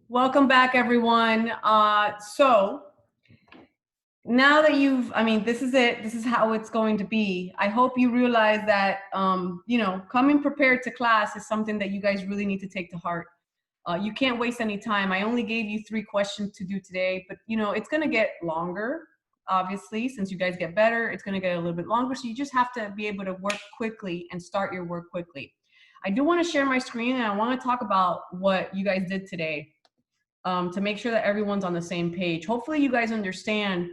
Welcome back, everyone. So now that this is it. This is how it's going to be. I hope you realize that, coming prepared to class is something that you guys really need to take to heart. You can't waste any time. I only gave you 3 questions to do today, but it's going to get longer. Obviously, since you guys get better, it's going to get a little bit longer. So you just have to be able to work quickly and start your work quickly. I do want to share my screen, and I want to talk about what you guys did today. To make sure that everyone's on the same page. Hopefully you guys understand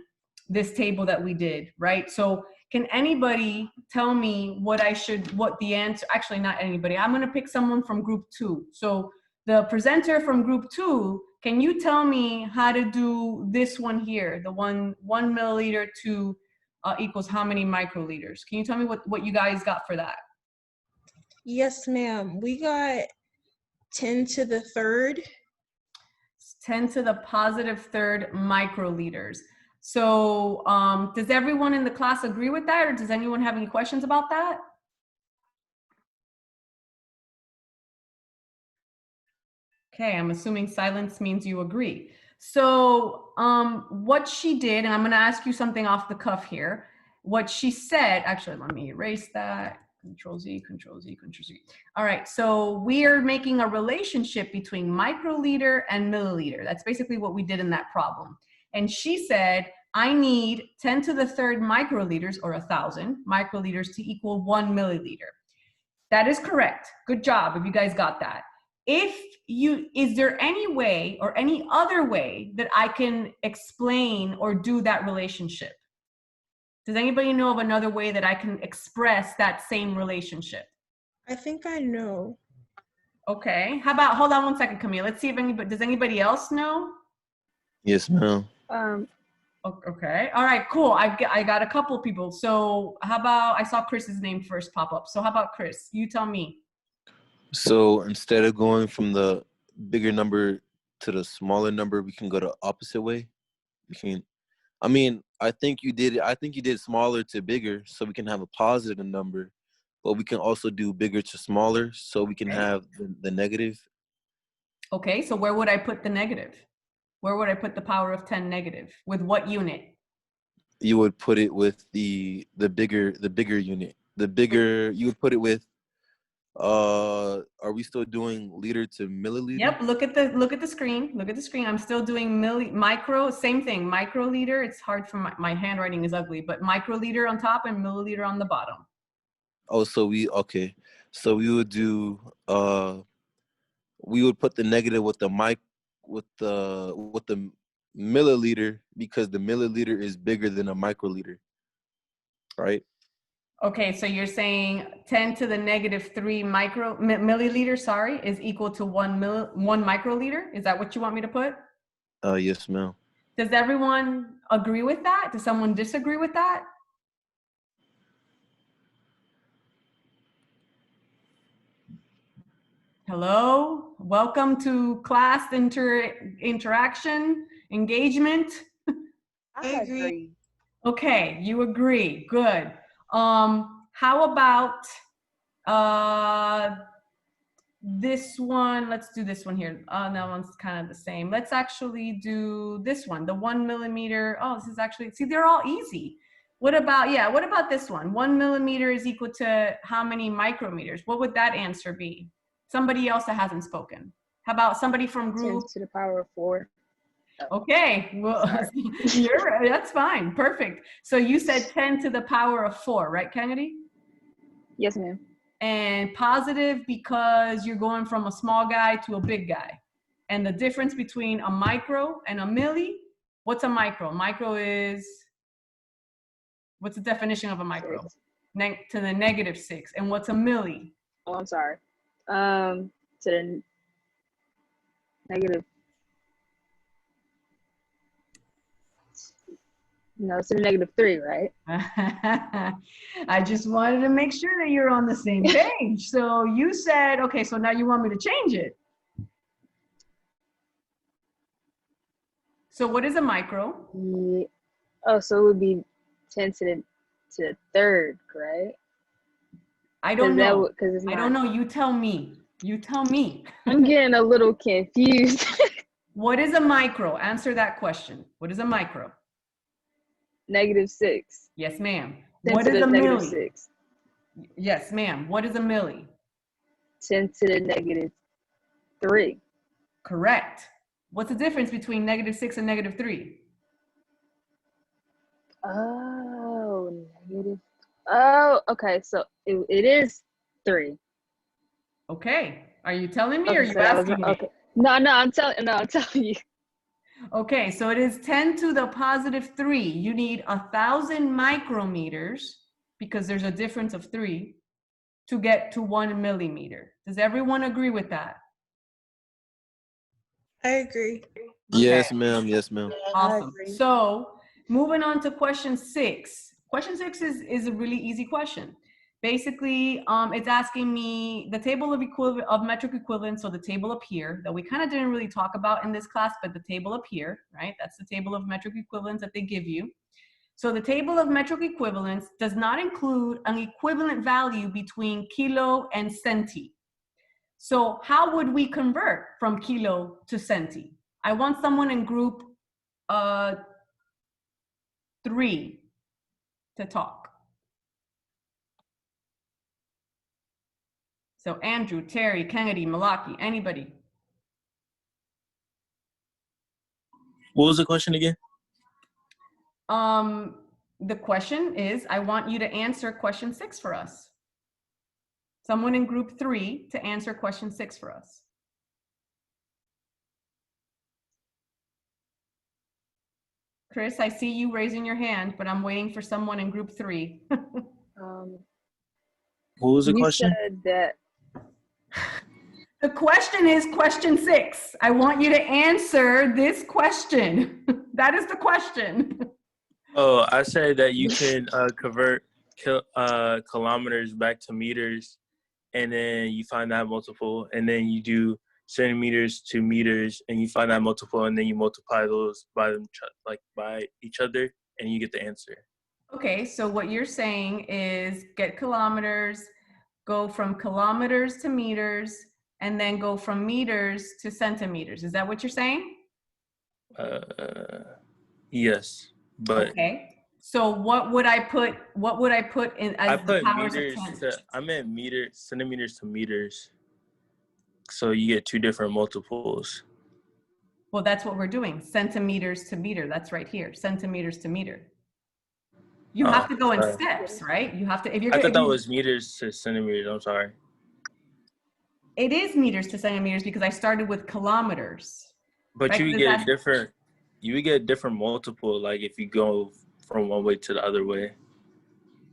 this table that we did, right? So can anybody tell me what the answer, actually not anybody, I'm gonna pick someone from group 2. So the presenter from group 2, can you tell me how to do this one here? The one milliliter to equals how many microliters? Can you tell me what you guys got for that? Yes, ma'am. We got 10 to the third. 10 to the positive third microliters. So does everyone in the class agree with that, or does anyone have any questions about that? Okay, I'm assuming silence means you agree. So what she did, and I'm gonna ask you something off the cuff here. What she said, actually, let me erase that. Control Z, Control Z, Control Z. All right, so we are making a relationship between microliter and milliliter. That's basically what we did in that problem. And she said, I need 10 to the third microliters, or 1,000 microliters, to equal 1 milliliter. That is correct. Good job if you guys got that. Is there any way or any other way that I can explain or do that relationship? Does anybody know of another way that I can express that same relationship? I think I know. Okay. How about, hold on one second, Camille. Let's see if does anybody else know? Yes, ma'am. Okay. All right, cool. I got a couple people. So how about, I saw Chris's name first pop up. So how about Chris? You tell me. So instead of going from the bigger number to the smaller number, we can go the opposite way. I think you did smaller to bigger, so we can have a positive number, but we can also do bigger to smaller, so we can have the negative. Okay, so where would I put the negative? Where would I put the power of 10 negative? With what unit? You would put it with the bigger unit. You would put it with, are we still doing liter to milliliter? Yep, look at the screen. Look at the screen. I'm still doing micro, same thing, microliter. It's hard for my handwriting is ugly, but microliter on top and milliliter on the bottom. Oh, so we would do, we would put the negative with the milliliter, because the milliliter is bigger than a microliter, right? Okay, so you're saying 10 to the negative 3 milliliter, sorry, is equal to 1 microliter? Is that what you want me to put? Yes, ma'am. Does everyone agree with that? Does someone disagree with that? Hello, welcome to class interaction, engagement. I agree. Okay, you agree, good. How about this one? Let's do this one here. That one's kind of the same. Let's actually do this one, the 1 millimeter. Oh, this is actually, see, they're all easy. What about this one? 1 millimeter is equal to how many micrometers? What would that answer be? Somebody else that hasn't spoken. How about somebody from group? 10 to the power of 4. Okay, well, that's fine, perfect. So you said 10 to the power of 4, right, Kennedy? Yes, ma'am. And positive because you're going from a small guy to a big guy. And the difference between a micro and a milli, what's a micro? Micro is, what's the definition of a micro? 6. To the negative 6. And what's a milli? Oh, I'm sorry. To the negative. No, it's to the negative 3, right? I just wanted to make sure that you're on the same page. So you said, okay, so now you want me to change it. So what is a micro? Yeah. Oh, so it would be 10 to the third, right? I don't know. Because I don't know. You tell me. You tell me. I'm getting a little confused. What is a micro? Answer that question. What is a micro? -6. Yes, ma'am. 10 What to is the a negative milli? 6. Yes, ma'am. What is a milli? 10 to the -3. Correct. What's the difference between -6 and -3? Oh, negative. Oh, okay. So it is 3. Okay. Are you telling me or Okay, are you so that was asking me? okay. No, I'm telling you. Okay, so it is 10 to the +3. You need 1,000 micrometers because there's a difference of 3 to get to 1 millimeter. Does everyone agree with that? I agree. Yes, ma'am. Yes, ma'am. I Awesome. agree. So moving on to question 6. Question 6 is a really easy question. Basically, it's asking me the table of metric equivalents, so the table up here that we kind of didn't really talk about in this class, but the table up here, right? That's the table of metric equivalents that they give you. So the table of metric equivalents does not include an equivalent value between kilo and centi. So how would we convert from kilo to centi? I want someone in group 3 to talk. So Andrew, Terry, Kennedy, Malaki, anybody? What was the question again? The question is, I want you to answer question 6 for us. Someone in group 3 to answer question 6 for us. Chris, I see you raising your hand, but I'm waiting for someone in group 3. What was the You question? said that. The question is question 6. I want you to answer this question. That is the question. Oh, I said that you can convert kilometers back to meters, and then you find that multiple, and then you do centimeters to meters, and you find that multiple, and then you multiply those by them by each other, and you get the answer. Okay, so what you're saying is get kilometers, go from kilometers to meters, and then go from meters to centimeters. Is that what you're saying? Yes, but Okay. So what would I put in I as the put powers of meters 10? I meant centimeters to meters, so you get two different multiples. Well, that's what we're doing. Centimeters to meter. That's right here. Centimeters to meter. You have to go in Sorry. steps, right? You have to, if you're I thought if that you, was meters to centimeters. I'm sorry. it is meters to centimeters because I started with kilometers. But Right? you would Because get that's, different. You would get different multiple, like if you go from one way to the other way,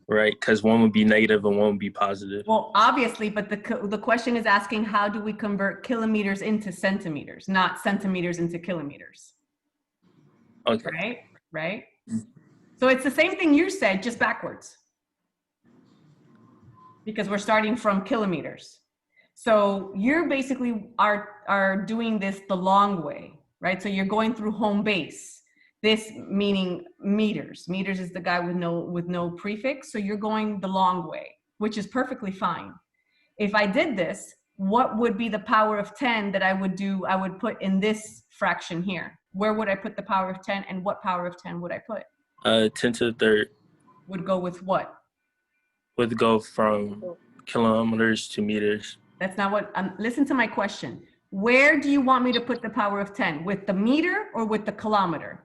right? Because one would be negative and one would be positive. well, obviously, but the question is asking how do we convert kilometers into centimeters, not centimeters into kilometers. Okay. Right? Right? So it's the same thing you said, just backwards. Because we're starting from kilometers. So you're basically are doing this the long way, right? So you're going through home base. This meaning meters. Meters is the guy with no prefix. So you're going the long way, which is perfectly fine. If I did this, what would be the power of 10 that I would do? I would put in this fraction here. Where would I put the power of 10 and what power of 10 would I put? 10 to the third Would go with what? would go from kilometers to meters. That's not what, listen to my question. Where do you want me to put the power of 10? With the meter or with the kilometer?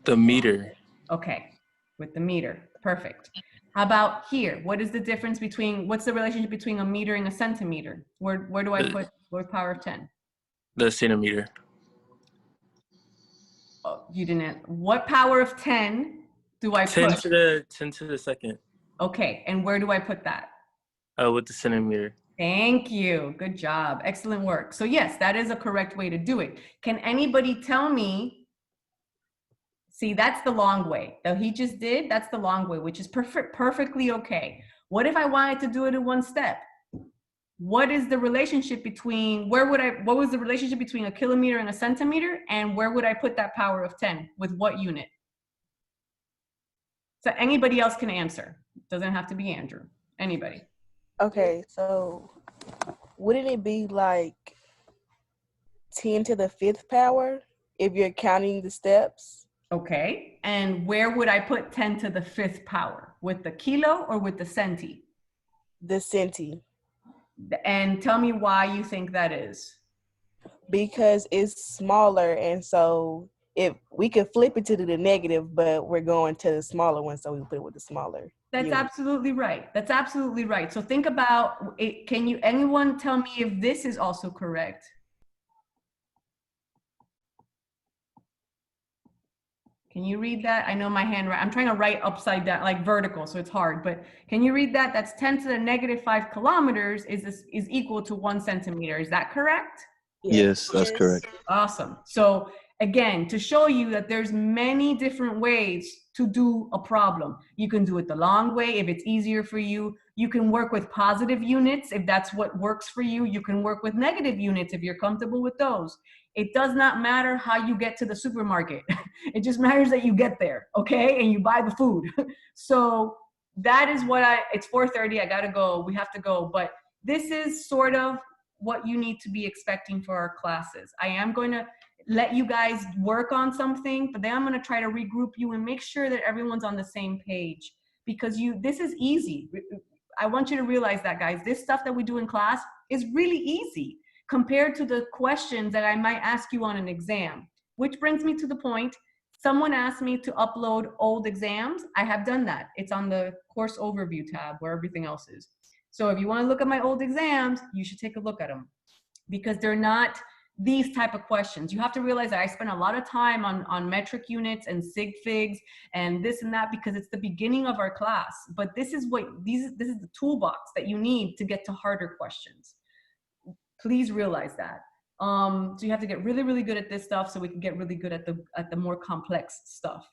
The meter. Okay, with the meter, perfect. How about here? What is the difference between, what's the relationship between a meter and a centimeter? Where do I put what power of 10? The centimeter. Oh, you didn't, what power of 10 do I 10 put? to the second. Okay, and where do I put that? With the centimeter. Thank you. Good job. Excellent work. So yes, that is a correct way to do it. Can anybody tell me? See, that's the long way. That he just did, that's the long way, which is perfectly okay. What if I wanted to do it in one step? What is the relationship between, what was the relationship between a kilometer and a centimeter? And where would I put that power of 10? With what unit? So anybody else can answer. Doesn't have to be Andrew. Anybody. Okay, so wouldn't it be like 10 to the 5th power if you're counting the steps. Okay. And where would I put 10 to the 5th power? With the kilo or with the centi? The centi. And tell me why you think that is. Because it's smaller, and so if we could flip it to the negative, but we're going to the smaller one, so we put it with the smaller. That's unit. absolutely right. That's absolutely right. So think about it. Can you, anyone tell me if this is also correct? Can you read that? I know my handwriting, I'm trying to write upside down, like vertical, so it's hard, but can you read that? That's 10 to the negative 5 kilometers is equal to 1 centimeter. Is that correct? Yes, that's correct. Awesome. So again, to show you that there's many different ways to do a problem. You can do it the long way if it's easier for you. You can work with positive units if that's what works for you. You can work with negative units if you're comfortable with those. It does not matter how you get to the supermarket. It just matters that you get there, okay? And you buy the food. So that is what it's 4:30, I gotta go, we have to go. But this is sort of what you need to be expecting for our classes. I am going to let you guys work on something, but then I'm going to try to regroup you and make sure that everyone's on the same page, because this is easy. I want you to realize that, guys, this stuff that we do in class is really easy compared to the questions that I might ask you on an exam, which brings me to the point. Someone asked me to upload old exams. I have done that. It's on the course overview tab where everything else is. So if you want to look at my old exams, you should take a look at them, because they're not these type of questions. You have to realize that I spent a lot of time on metric units and sig figs and this and that, because it's the beginning of our class. But this is this is the toolbox that you need to get to harder questions. Please realize that. So you have to get really, really good at this stuff so we can get really good at the more complex stuff.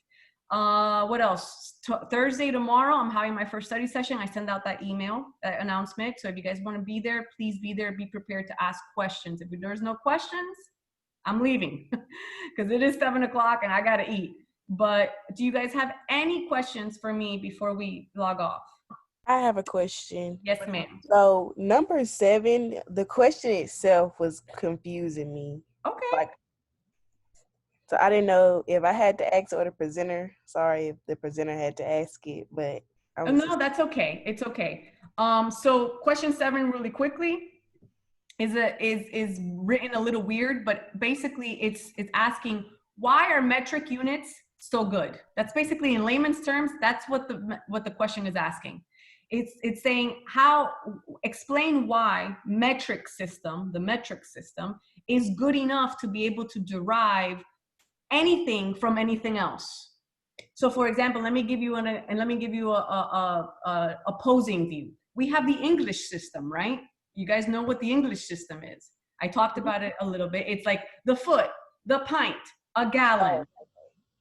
What else? Thursday, tomorrow, I'm having my first study session. I send out that email, that announcement. So if you guys want to be there, please be there. Be prepared to ask questions. If there's no questions, I'm leaving because it is 7 o'clock and I got to eat. But do you guys have any questions for me before we log off? I have a question. Yes, ma'am. So number 7, the question itself was confusing me. Okay. So I didn't know if I had to ask or the presenter. Sorry if the presenter had to ask it, but no, that's okay. It's okay. So question 7, really quickly, is written a little weird, but basically it's asking, why are metric units so good? That's basically, in layman's terms, that's what the question is asking. It's saying explain why the metric system is good enough to be able to derive anything from anything else. So for example, let me give you a opposing view. We have the English system, right? You guys know what the English system is. I talked about it a little bit. It's like the foot, the pint, a gallon.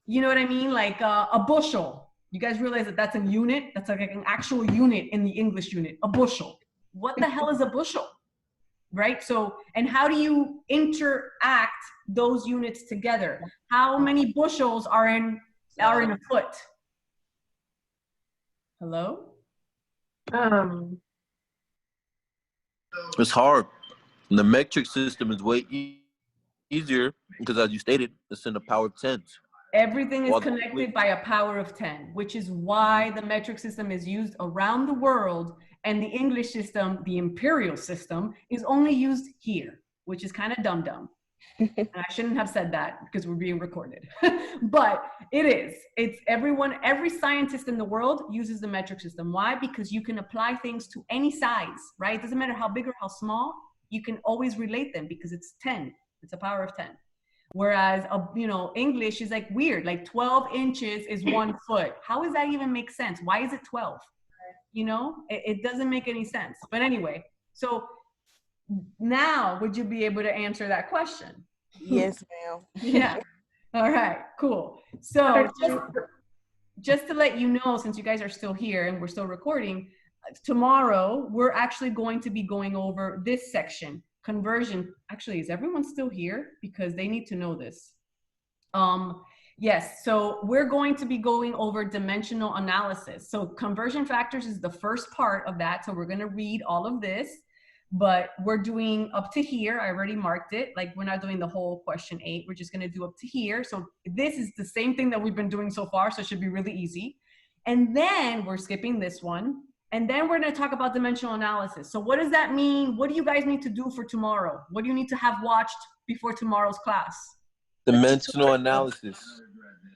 You know what I mean? Like a bushel. You guys realize that that's a unit? That's like an actual unit in the English unit, a bushel. What the hell is a bushel? Right? So, and how do you interact those units together? How many bushels are in a foot? Hello? It's hard. The metric system is way easier because, as you stated, it's in the power of 10s. Everything is connected by a power of 10, which is why the metric system is used around the world, and the English system, the imperial system, is only used here, which is kind of dumb. And I shouldn't have said that because we're being recorded. But it is. It's every scientist in the world uses the metric system. Why? Because you can apply things to any size, right? It doesn't matter how big or how small, you can always relate them because it's 10. It's a power of 10. Whereas, English is like weird, like 12 inches is 1 foot. How does that even make sense? Why is it 12? It doesn't make any sense. But anyway, so now would you be able to answer that question? Yes, ma'am. Yeah. All right, cool. So just to let you know, since you guys are still here and we're still recording, tomorrow we're actually going to be going over this section. Conversion. Actually, is everyone still here? Because they need to know this. Yes, so we're going to be going over dimensional analysis. So conversion factors is the first part of that. So we're going to read all of this. but we're doing up to here. I already marked it. Like we're not doing the whole question 8. We're just gonna do up to here. So this is the same thing that we've been doing so far. So it should be really easy. And then we're skipping this one. And then we're gonna talk about dimensional analysis. So what does that mean? What do you guys need to do for tomorrow? What do you need to have watched before tomorrow's class? Dimensional analysis.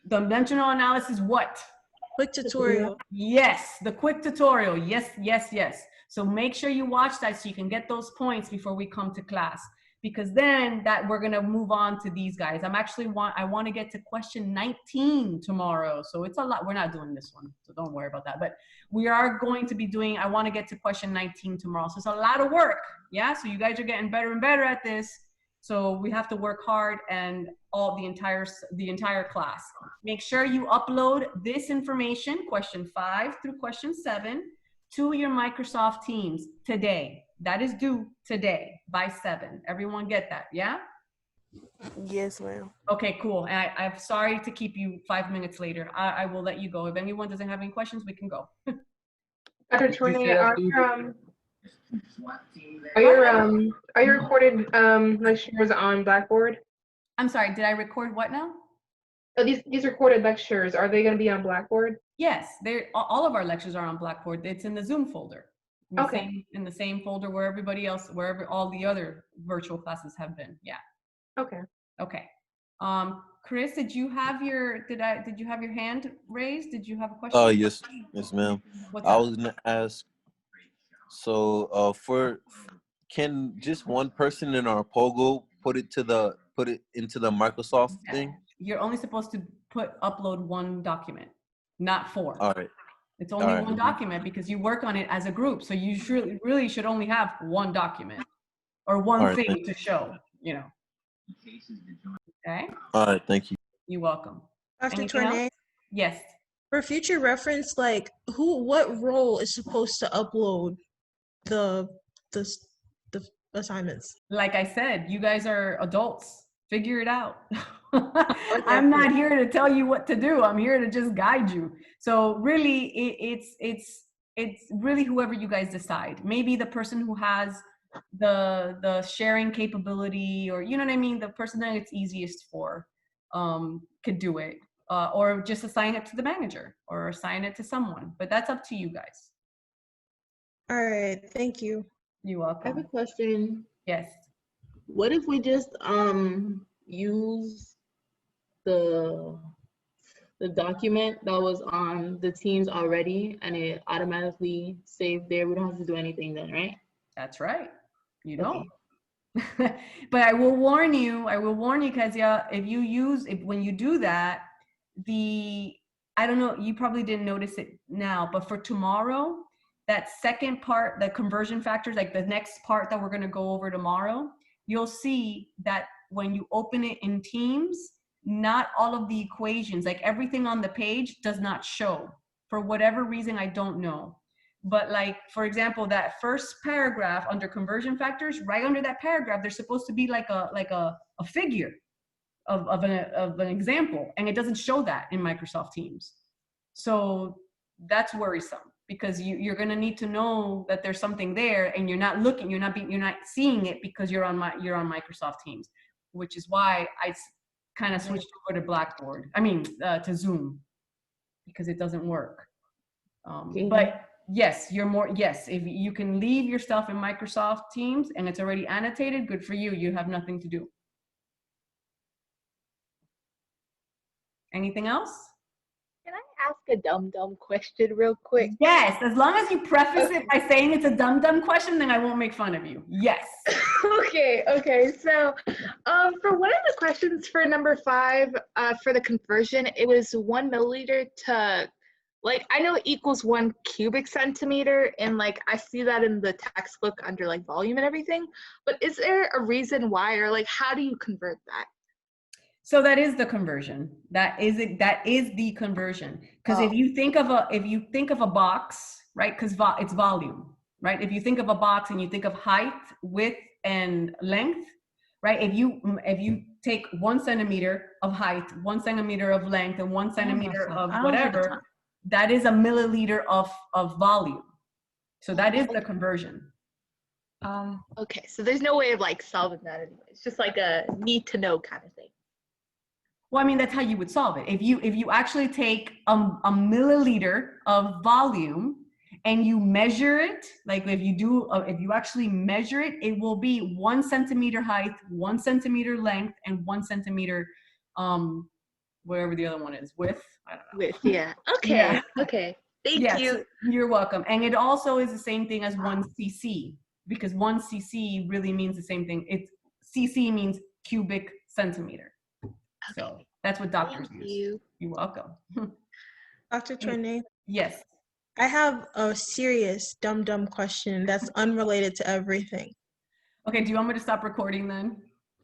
Dimensional analysis, what? Quick tutorial. Yes, the quick tutorial. Yes, yes, yes. So make sure you watch that so you can get those points before we come to class, because then that we're gonna move on to these guys. I want to get to question 19 tomorrow. So it's a lot. We're not doing this one, so don't worry about that. But we are going to be doing, I want to get to question 19 tomorrow. So it's a lot of work. Yeah. So you guys are getting better and better at this. So we have to work hard and the entire class. Make sure you upload this information, question 5 through question 7, to your Microsoft Teams today. That is due today by 7. Everyone get that, yeah? Yes, ma'am. Okay, cool. And I'm sorry to keep you 5 minutes later. I will let you go. If anyone doesn't have any questions, we can go. Dr. Tourney, are your recorded lectures on Blackboard? I'm sorry, did I record what now? Oh, these recorded lectures, are they going to be on Blackboard? Yes, all of our lectures are on Blackboard. It's in the Zoom folder. Okay. In the same folder where everybody else, wherever all the other virtual classes have been. Yeah. Okay. Okay. Chris, did you have your hand raised? Did you have a question? Yes, ma'am. What's I up? was gonna ask. So, can just one person in our Pogo put it into the Microsoft thing? You're only supposed to upload 1 document, not 4. All right. It's only All right. 1 document because you work on it as a group. So you really should only have 1 document or one All right, thing to show, you know. Okay. All right. Thank you. You're welcome. Dr. Anything else? Tourney, Yes. for future reference, like what role is supposed to upload the assignments? Like I said, you guys are adults. Figure it out. I'm not here to tell you what to do. I'm here to just guide you. So really, it's really whoever you guys decide. Maybe the person who has the sharing capability, or you know what I mean, the person that it's easiest for could do it, or just assign it to the manager or assign it to someone. But that's up to you guys. All right, thank you. You're I have a welcome. question. Yes. What if we just use the document that was on the Teams already and it automatically saved there? We don't have to do anything then, right? That's right. You Okay. don't. But I will warn you, Kezia, when you do that, I don't know, you probably didn't notice it now, but for tomorrow, that second part, the conversion factors, like the next part that we're going to go over tomorrow, you'll see that when you open it in Teams, not all of the equations, like everything on the page does not show. For whatever reason, I don't know. But like, for example, that first paragraph under conversion factors, right under that paragraph, there's supposed to be like a figure of an example, and it doesn't show that in Microsoft Teams. So that's worrisome, because you're going to need to know that there's something there, and you're not looking, you're not seeing it because you're on Microsoft Teams, which is why I kind of switched over to Blackboard. I mean, to Zoom, because it doesn't work. But yes, if you can leave your stuff in Microsoft Teams and it's already annotated, good for you. You have nothing to do. Anything else? Can I ask a dumb question real quick? Yes, as long as you preface it by saying it's a dumb question, then I won't make fun of you. Yes. Okay. So for one of the questions for number 5, for the conversion, it was 1 milliliter to, like, I know it equals 1 cubic centimeter, and like I see that in the textbook under like volume and everything, but is there a reason why, or like how do you convert that? So that is the conversion. That is the conversion. Because if you think of a box, right? Because it's volume, right? If you think of a box and you think of height, width, and length, right? If you take 1 centimeter of height, 1 centimeter of length, and 1 centimeter of whatever, that is a milliliter of volume. So that is the conversion. Okay, so there's no way of like solving that anyway. It's just like a need to know kind of thing. Well, I mean, that's how you would solve it. If you actually take a milliliter of volume and you measure it, like if you actually measure it, it will be 1 centimeter height, 1 centimeter length, and 1 centimeter, whatever the other one is, width. I don't know. With yeah. Okay. Yeah. Okay. Thank Yes, you. you're welcome. And it also is the same thing as 1 cc, because 1 cc really means the same thing. It's cc means cubic centimeter. So that's what doctors Thank use. you. You're welcome. Dr. Trene, Yes. I have a serious dumb question that's unrelated to everything. Okay, do you want me to stop recording then?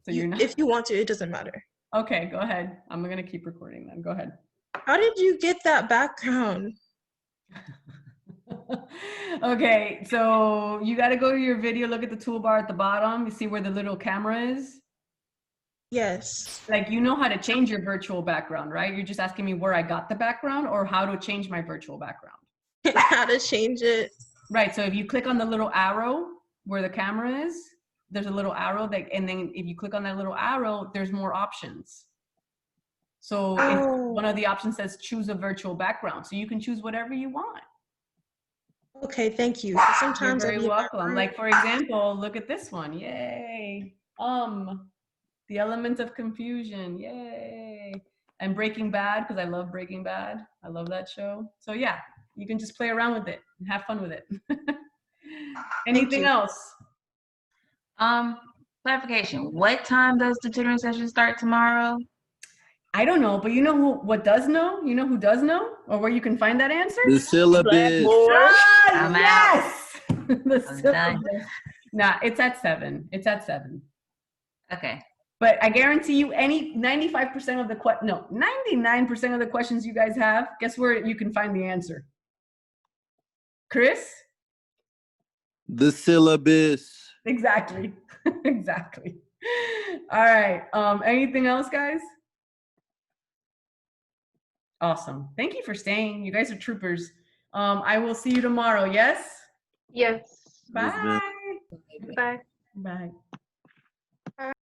So you're not. If you want to, it doesn't matter. Okay, go ahead. I'm gonna keep recording then. Go ahead. How did you get that background? Okay, so you got to go to your video, look at the toolbar at the bottom. You see where the little camera is? Yes. Like, you know how to change your virtual background, right? You're just asking me where I got the background or how to change my virtual background. How to change it. Right, so if you click on the little arrow where the camera is, there's a little arrow that, and then if you click on that little arrow, there's more options. So one of the options says choose a virtual background. So you can choose whatever you want. Okay, thank you. Sometimes You're I very be in my welcome. room. Like, for example, look at this one. Yay. The Element of Confusion. Yay. And Breaking Bad, because I love Breaking Bad. I love that show. So yeah, you can just play around with it and have fun with it. Anything else? Clarification. What time does the tutoring session start tomorrow? I don't know, but you know what does know? You know who does know? Or where you can find that answer? The syllabus. I'm Yes! The I'm done. syllabus. Nah, it's at 7. It's at 7. Okay. But I guarantee you, any 95% of the 99% of the questions you guys have, guess where you can find the answer? Chris? The syllabus. Exactly. Exactly. All right. Anything else, guys? Awesome. Thank you for staying. You guys are troopers. I will see you tomorrow. Yes? Yes. Bye. Yes, ma'am. Bye. Bye.